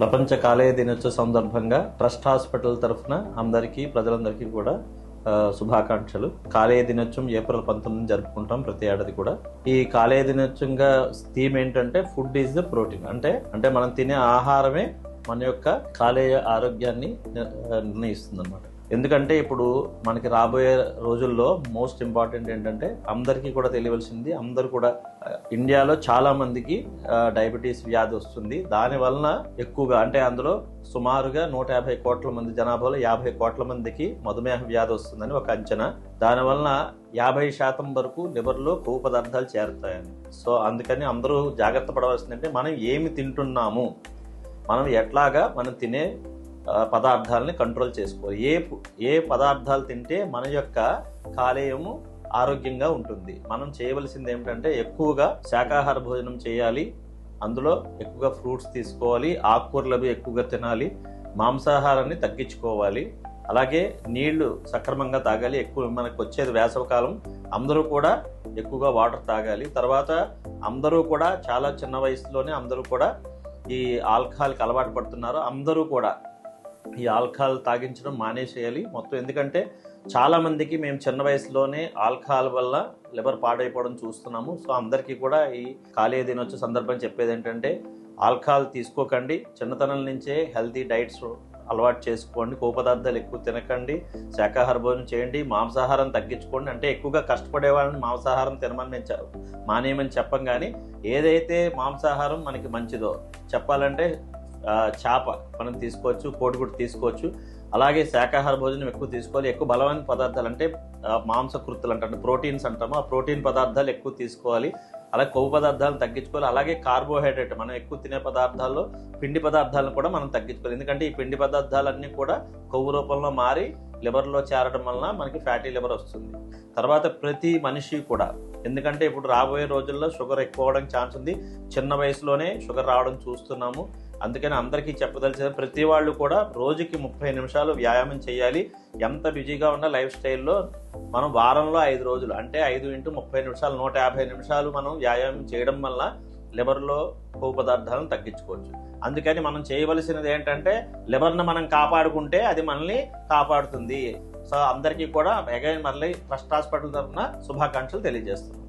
ప్రపంచ కాలేయ దినోత్సవ సందర్భంగా ట్రస్ట్ హాస్పిటల్ తరఫున అందరికీ ప్రజలందరికీ కూడా శుభాకాంక్షలు. కాలేయ దినోత్సవం ఏప్రిల్ 19 జరుపుకుంటాం ప్రతి ఏడాది కూడా. ఈ కాలేయ దినోత్సవంగా థీమ్ ఏంటంటే ఫుడ్ ఈజ్ ద ప్రోటీన్. అంటే మనం తినే ఆహారమే మన యొక్క కాలేయ ఆరోగ్యాన్ని నిర్ణయిస్తుంది అన్నమాట. ఎందుకంటే ఇప్పుడు మనకి రాబోయే రోజుల్లో మోస్ట్ ఇంపార్టెంట్ ఏంటంటే అందరికీ కూడా తెలియవలసింది, అందరూ కూడా ఇండియాలో చాలా మందికి డయాబెటీస్ వ్యాధి వస్తుంది. దాని వలన ఎక్కువగా అంటే అందులో సుమారుగా 150 కోట్ల మంది జనాభాలో 50 కోట్ల మందికి మధుమేహ వ్యాధి వస్తుందని ఒక అంచనా. దాని వలన 50% వరకు లివర్లో కొవ్వు పదార్థాలు చేరుతాయని. సో అందుకని అందరూ జాగ్రత్త పడవలసిందంటే మనం ఏమి తింటున్నాము, మనం ఎట్లాగా మనం తినే పదార్థాలని కంట్రోల్ చేసుకోవాలి. ఏ పదార్థాలు తింటే మన యొక్క కాలేయము ఆరోగ్యంగా ఉంటుంది. మనం చేయవలసింది ఏమిటంటే ఎక్కువగా శాకాహార భోజనం చేయాలి, అందులో ఎక్కువగా ఫ్రూట్స్ తీసుకోవాలి, ఆకుకూరలు ఎక్కువగా తినాలి, మాంసాహారాన్ని తగ్గించుకోవాలి, అలాగే నీళ్లు సక్రమంగా తాగాలి. ఎక్కువ మనకు వచ్చేది వేసవికాలం, అందరూ కూడా ఎక్కువగా వాటర్ తాగాలి. తర్వాత అందరూ కూడా చాలా చిన్న వయసులోనే అందరూ కూడా ఈ ఆల్కహాల్కి అలవాటు పడుతున్నారు. అందరూ కూడా ఈ ఆల్కహాల్ తాగించడం మానేసేయాలి మొత్తం. ఎందుకంటే చాలా మందికి మేము చిన్న వయసులోనే ఆల్కహాల్ వల్ల లివర్ పాడైపోవడం చూస్తున్నాము. సో అందరికీ కూడా ఈ కాలేయ దినోత్సవ సందర్భంగా చెప్పేది ఏంటంటే ఆల్కహాల్ తీసుకోకండి, చిన్నతనం నుంచే హెల్తీ డైట్స్ అలవాటు చేసుకోండి, కొవ్వు పదార్థాలు ఎక్కువ తినకండి, శాకాహార భోజనం చేయండి, మాంసాహారం తగ్గించుకోండి. అంటే ఎక్కువగా కష్టపడే వాళ్ళని మాంసాహారం తినమని నేను మానేయమని చెప్పం, కానీ ఏదైతే మాంసాహారం మనకి మంచిదో చెప్పాలంటే చేప మనం తీసుకోవచ్చు, కోడిగుడ్డు తీసుకోవచ్చు. అలాగే శాకాహార భోజనం ఎక్కువ తీసుకోవాలి. ఎక్కువ బలమైన పదార్థాలు అంటే మాంసకృతులు అంటే ప్రోటీన్స్ అంటాము, ఆ ప్రోటీన్ పదార్థాలు ఎక్కువ తీసుకోవాలి. అలాగే కొవ్వు పదార్థాలను తగ్గించుకోవాలి. అలాగే కార్బోహైడ్రేట్ మనం ఎక్కువ తినే పదార్థాల్లో పిండి పదార్థాలను కూడా మనం తగ్గించుకోవాలి. ఎందుకంటే ఈ పిండి పదార్థాలన్నీ కూడా కొవ్వు రూపంలో మారి లివర్లో చేరడం వలన మనకి ఫ్యాటీ లివర్ వస్తుంది. తర్వాత ప్రతి మనిషి కూడా, ఎందుకంటే ఇప్పుడు రాబోయే రోజుల్లో షుగర్ ఎక్కువ అవడానికి ఛాన్స్ ఉంది. చిన్న వయసులోనే షుగర్ రావడం చూస్తున్నాము. అందుకని అందరికీ చెప్పదలిచిన ప్రతి వాళ్ళు కూడా రోజుకి 30 నిమిషాలు వ్యాయామం చేయాలి. ఎంత బిజీగా ఉన్న లైఫ్ స్టైల్లో మనం వారంలో 5 రోజులు అంటే 5 × 30 నిమిషాలు 150 నిమిషాలు మనం వ్యాయామం చేయడం వల్ల లివర్లో కొవ్వు పదార్థాలను తగ్గించుకోవచ్చు. అందుకని మనం చేయవలసినది ఏంటంటే లివర్ను మనం కాపాడుకుంటే అది మనల్ని కాపాడుతుంది. సో అందరికీ కూడా అగైన్ మళ్ళీ ట్రస్ట్ హాస్పిటల్ తరఫున శుభాకాంక్షలు తెలియజేస్తున్నాం.